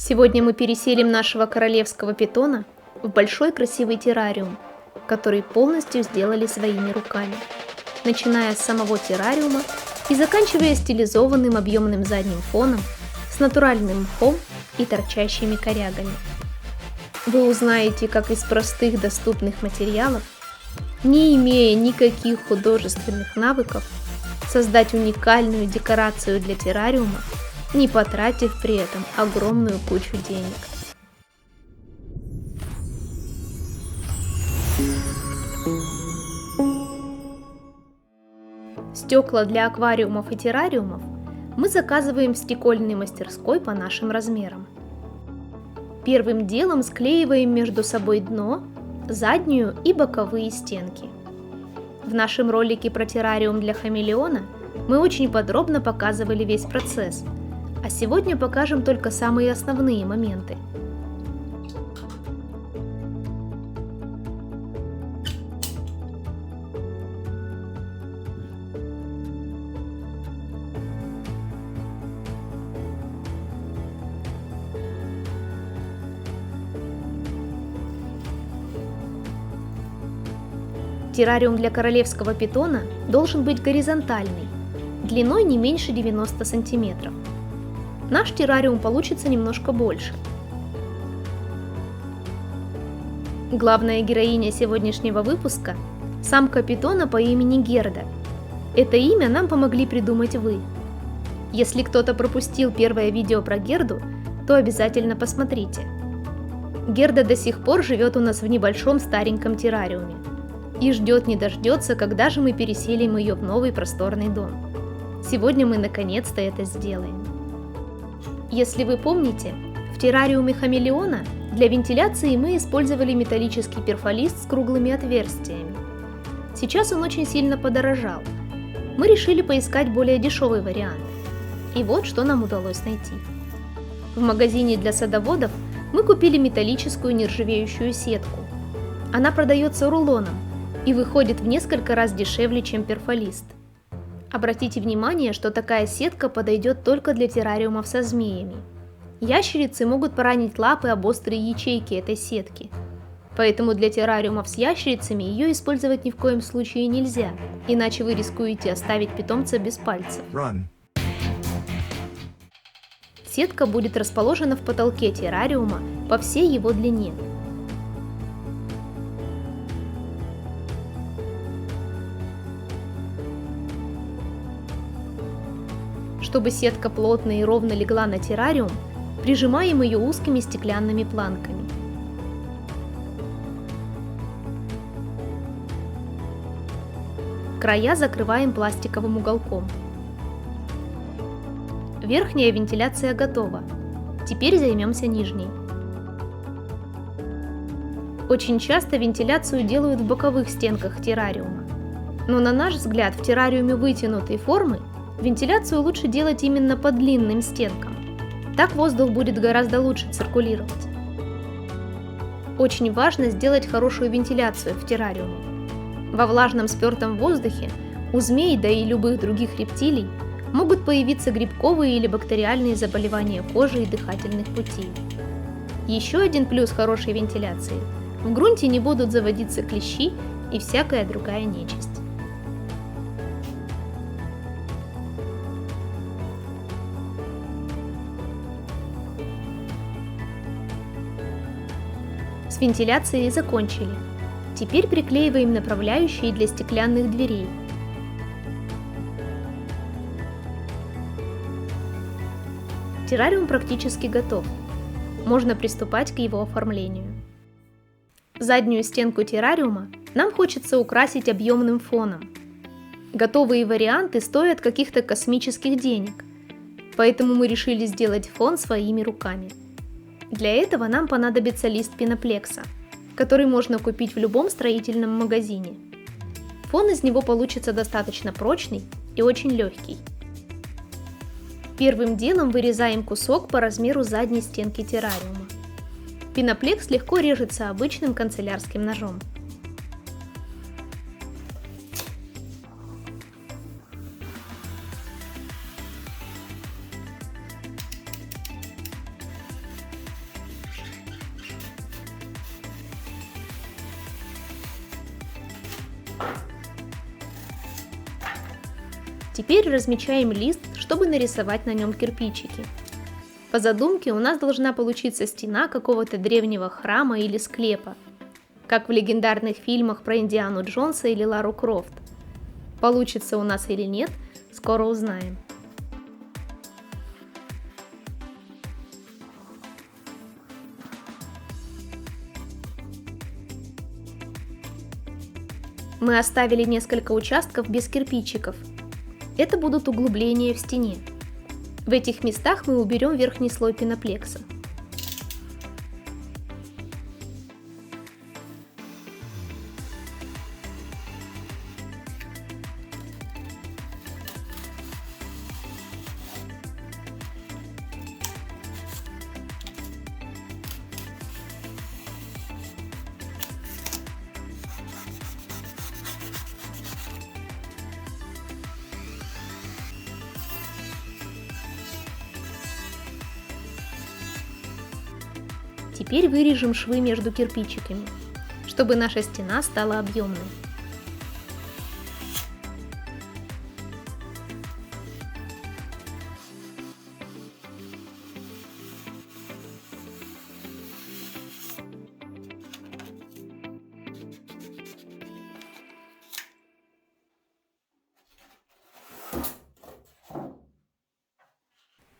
Сегодня мы переселим нашего королевского питона в большой красивый террариум, который полностью сделали своими руками, начиная с самого террариума и заканчивая стилизованным объемным задним фоном с натуральным мхом и торчащими корягами. Вы узнаете, как из простых доступных материалов, не имея никаких художественных навыков, создать уникальную декорацию для террариума, не потратив при этом огромную кучу денег. Стекла для аквариумов и террариумов мы заказываем в стекольной мастерской по нашим размерам. Первым делом склеиваем между собой дно, заднюю и боковые стенки. В нашем ролике про террариум для хамелеона мы очень подробно показывали весь процесс, а сегодня покажем только самые основные моменты. Террариум для королевского питона должен быть горизонтальный, длиной не меньше 90 см. Наш террариум получится немножко больше. Главная героиня сегодняшнего выпуска – самка питона по имени Герда. Это имя нам помогли придумать вы. Если кто-то пропустил первое видео про Герду, то обязательно посмотрите. Герда до сих пор живет у нас в небольшом стареньком террариуме и ждет не дождется, когда же мы переселим ее в новый просторный дом. Сегодня мы наконец-то это сделаем. Если вы помните, в террариуме хамелеона для вентиляции мы использовали металлический перфолист с круглыми отверстиями. Сейчас он очень сильно подорожал. Мы решили поискать более дешевый вариант. И вот что нам удалось найти. В магазине для садоводов мы купили металлическую нержавеющую сетку. Она продается рулоном и выходит в несколько раз дешевле, чем перфолист. Обратите внимание, что такая сетка подойдет только для террариумов со змеями. Ящерицы могут поранить лапы об острые ячейки этой сетки. Поэтому для террариумов с ящерицами ее использовать ни в коем случае нельзя, иначе вы рискуете оставить питомца без пальцев. Сетка будет расположена в потолке террариума по всей его длине. Чтобы сетка плотно и ровно легла на террариум, прижимаем ее узкими стеклянными планками. Края закрываем пластиковым уголком. Верхняя вентиляция готова. Теперь займемся нижней. Очень часто вентиляцию делают в боковых стенках террариума. Но на наш взгляд, в террариуме вытянутой формы вентиляцию лучше делать именно по длинным стенкам. Так воздух будет гораздо лучше циркулировать. Очень важно сделать хорошую вентиляцию в террариуме. Во влажном спертом воздухе у змей, да и любых других рептилий, могут появиться грибковые или бактериальные заболевания кожи и дыхательных путей. Еще один плюс хорошей вентиляции – в грунте не будут заводиться клещи и всякая другая нечисть. С вентиляцией закончили. Теперь приклеиваем направляющие для стеклянных дверей. Террариум практически готов. Можно приступать к его оформлению. Заднюю стенку террариума нам хочется украсить объемным фоном. Готовые варианты стоят каких-то космических денег, поэтому мы решили сделать фон своими руками. Для этого нам понадобится лист пеноплекса, который можно купить в любом строительном магазине. Фон из него получится достаточно прочный и очень легкий. Первым делом вырезаем кусок по размеру задней стенки террариума. Пеноплекс легко режется обычным канцелярским ножом. Теперь размечаем лист, чтобы нарисовать на нем кирпичики. По задумке у нас должна получиться стена какого-то древнего храма или склепа, как в легендарных фильмах про Индиану Джонса или Лару Крофт. Получится у нас или нет, скоро узнаем. Мы оставили несколько участков без кирпичиков. Это будут углубления в стене. В этих местах мы уберем верхний слой пеноплекса. Теперь вырежем швы между кирпичиками, чтобы наша стена стала объемной.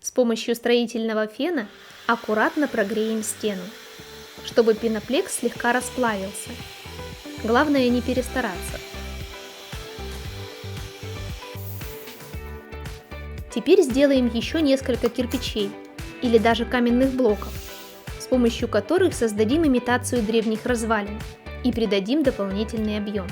С помощью строительного фена аккуратно прогреем стену, чтобы пеноплекс слегка расплавился. Главное не перестараться. Теперь сделаем еще несколько кирпичей или даже каменных блоков, с помощью которых создадим имитацию древних развалин и придадим дополнительный объем.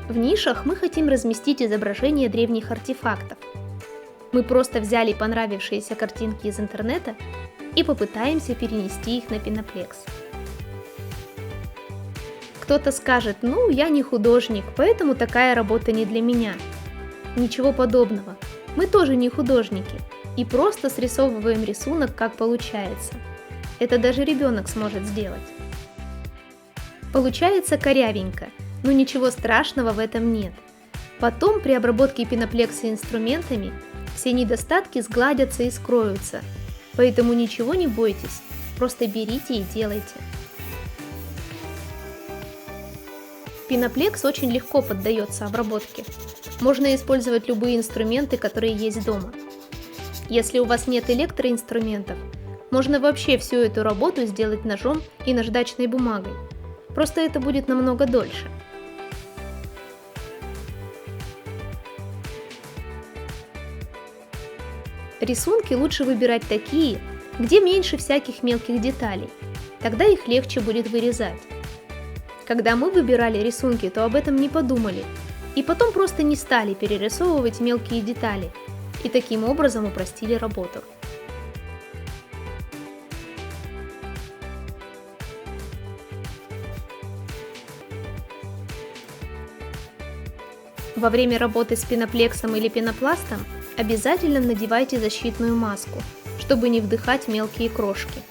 В нишах мы хотим разместить изображения древних артефактов. Мы просто взяли понравившиеся картинки из интернета и попытаемся перенести их на пеноплекс. Кто-то скажет: ну, я не художник, поэтому такая работа не для меня. Ничего подобного. Мы тоже не художники и просто срисовываем рисунок, как получается. Это даже ребенок сможет сделать. Получается корявенько, но ничего страшного в этом нет. Потом при обработке пеноплекса инструментами все недостатки сгладятся и скроются. Поэтому ничего не бойтесь, просто берите и делайте. Пеноплекс очень легко поддается обработке. Можно использовать любые инструменты, которые есть дома. Если у вас нет электроинструментов, можно вообще всю эту работу сделать ножом и наждачной бумагой. Просто это будет намного дольше. Рисунки лучше выбирать такие, где меньше всяких мелких деталей, тогда их легче будет вырезать. Когда мы выбирали рисунки, то об этом не подумали, и потом просто не стали перерисовывать мелкие детали, и таким образом упростили работу. Во время работы с пеноплексом или пенопластом обязательно надевайте защитную маску, чтобы не вдыхать мелкие крошки.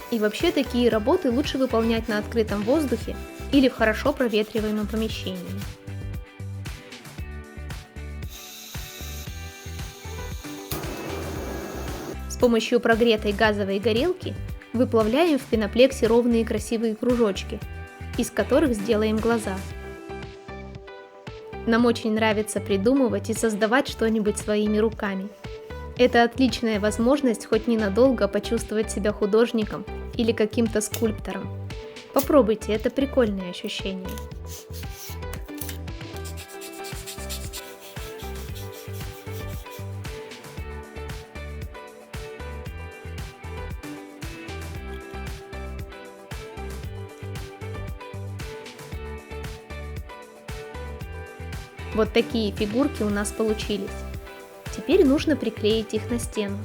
И вообще такие работы лучше выполнять на открытом воздухе или в хорошо проветриваемом помещении. С помощью прогретой газовой горелки выплавляем в пеноплексе ровные красивые кружочки, из которых сделаем глаза. Нам очень нравится придумывать и создавать что-нибудь своими руками. Это отличная возможность хоть ненадолго почувствовать себя художником или каким-то скульптором. Попробуйте, это прикольное ощущение. Вот такие фигурки у нас получились. Теперь нужно приклеить их на стену.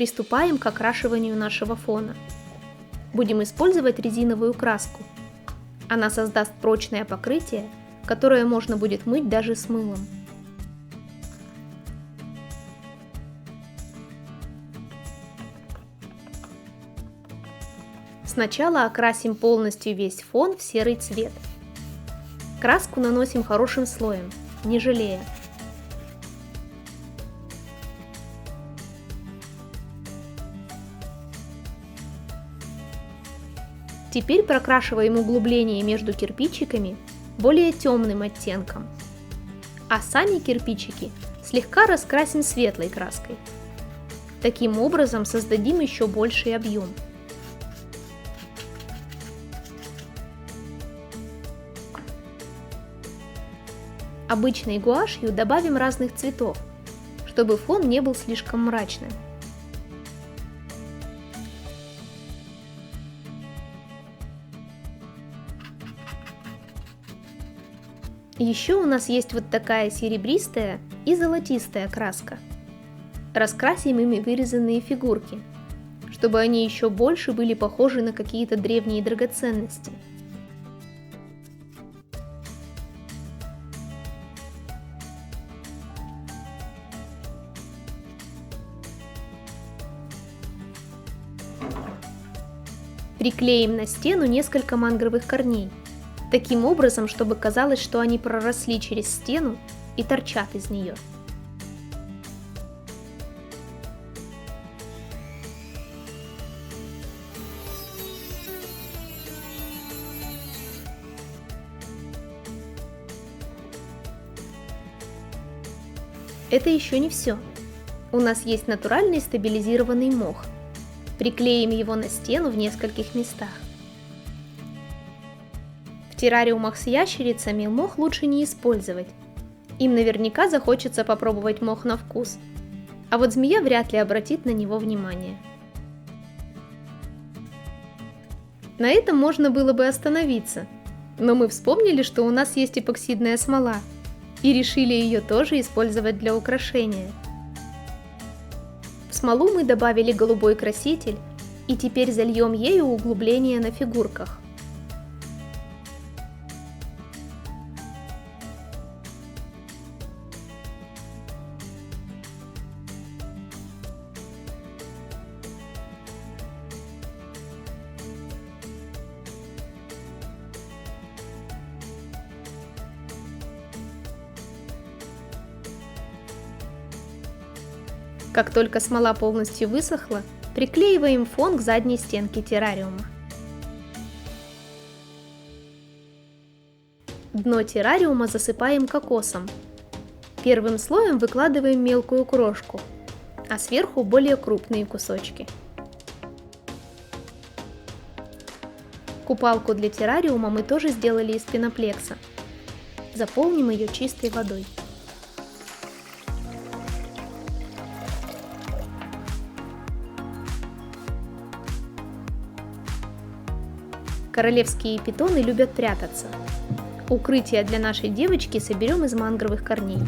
Приступаем к окрашиванию нашего фона. Будем использовать резиновую краску. Она создаст прочное покрытие, которое можно будет мыть даже с мылом. Сначала окрасим полностью весь фон в серый цвет. Краску наносим хорошим слоем, не жалея. Теперь прокрашиваем углубление между кирпичиками более темным оттенком, а сами кирпичики слегка раскрасим светлой краской. Таким образом создадим еще больший объем. Обычной гуашью добавим разных цветов, чтобы фон не был слишком мрачным. Еще у нас есть вот такая серебристая и золотистая краска. Раскрасим ими вырезанные фигурки, чтобы они еще больше были похожи на какие-то древние драгоценности. Приклеим на стену несколько мангровых корней, таким образом, чтобы казалось, что они проросли через стену и торчат из нее. Это еще не все. У нас есть натуральный стабилизированный мох. Приклеим его на стену в нескольких местах. В террариумах с ящерицами мох лучше не использовать. Им наверняка захочется попробовать мох на вкус, а вот змея вряд ли обратит на него внимание. На этом можно было бы остановиться, но мы вспомнили, что у нас есть эпоксидная смола, и решили ее тоже использовать для украшения. В смолу мы добавили голубой краситель, и теперь зальем ею углубления на фигурках. Как только смола полностью высохла, приклеиваем фон к задней стенке террариума. Дно террариума засыпаем кокосом. Первым слоем выкладываем мелкую крошку, а сверху более крупные кусочки. Купалку для террариума мы тоже сделали из пеноплекса. Заполним ее чистой водой. Королевские питоны любят прятаться. Укрытие для нашей девочки соберем из мангровых корней.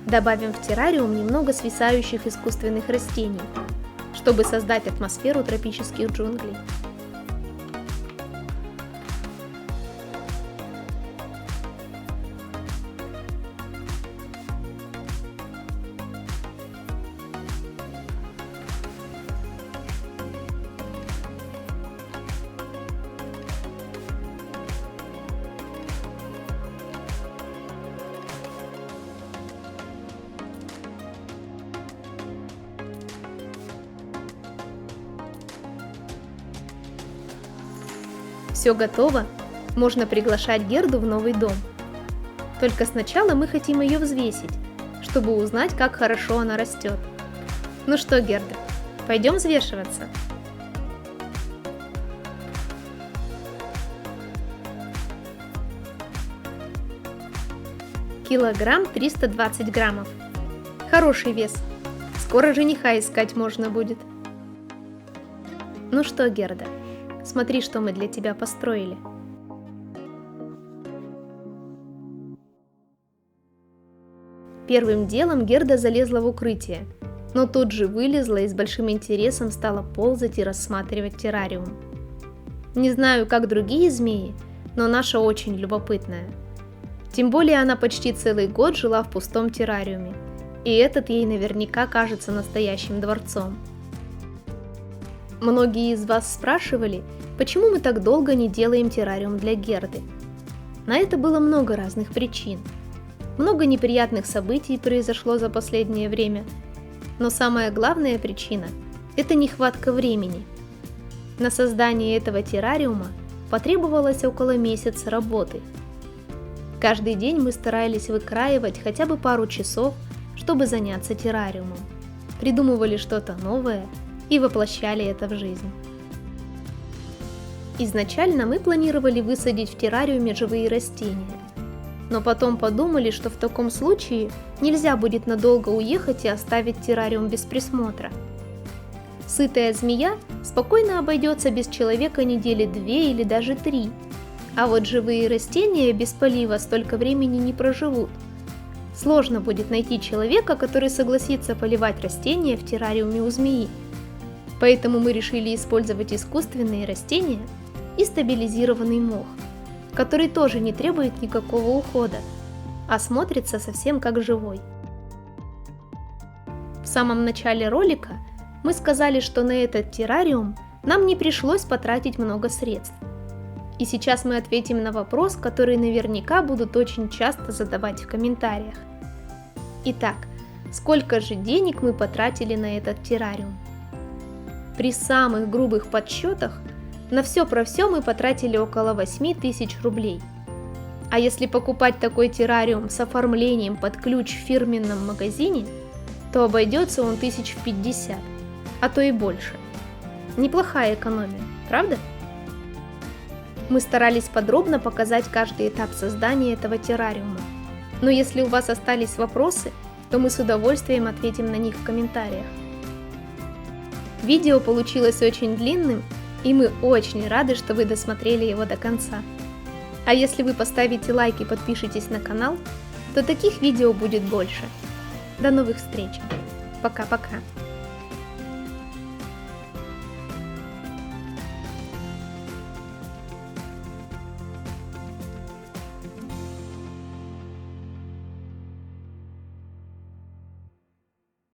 Добавим в террариум немного свисающих искусственных растений, чтобы создать атмосферу тропических джунглей. Все готово, можно приглашать Герду в новый дом. Только сначала мы хотим ее взвесить, чтобы узнать, как хорошо она растет. Ну что, Герда, пойдем взвешиваться? Килограмм 320 граммов. Хороший вес. Скоро жениха искать можно будет. Ну что, Герда, смотри, что мы для тебя построили. Первым делом Герда залезла в укрытие, но тут же вылезла и с большим интересом стала ползать и рассматривать террариум. Не знаю, как другие змеи, но наша очень любопытная. Тем более она почти целый год жила в пустом террариуме, и этот ей наверняка кажется настоящим дворцом. Многие из вас спрашивали, почему мы так долго не делаем террариум для Герды. На это было много разных причин. Много неприятных событий произошло за последнее время, но самая главная причина – это нехватка времени. На создание этого террариума потребовалось около месяца работы. Каждый день мы старались выкраивать хотя бы пару часов, чтобы заняться террариумом, придумывали что-то новое и воплощали это в жизнь. Изначально мы планировали высадить в террариуме живые растения, но потом подумали, что в таком случае нельзя будет надолго уехать и оставить террариум без присмотра. Сытая змея спокойно обойдется без человека недели 2 или даже 3, а вот живые растения без полива столько времени не проживут. Сложно будет найти человека, который согласится поливать растения в террариуме у змеи. Поэтому мы решили использовать искусственные растения и стабилизированный мох, который тоже не требует никакого ухода, а смотрится совсем как живой. В самом начале ролика мы сказали, что на этот террариум нам не пришлось потратить много средств. И сейчас мы ответим на вопрос, который наверняка будут очень часто задавать в комментариях. Итак, сколько же денег мы потратили на этот террариум? При самых грубых подсчетах на все про все мы потратили около 8000 рублей. А если покупать такой террариум с оформлением под ключ в фирменном магазине, то обойдется он 1050, а то и больше. Неплохая экономия, правда? Мы старались подробно показать каждый этап создания этого террариума, но если у вас остались вопросы, то мы с удовольствием ответим на них в комментариях. Видео получилось очень длинным, и мы очень рады, что вы досмотрели его до конца. А если вы поставите лайк и подпишитесь на канал, то таких видео будет больше. До новых встреч. Пока-пока.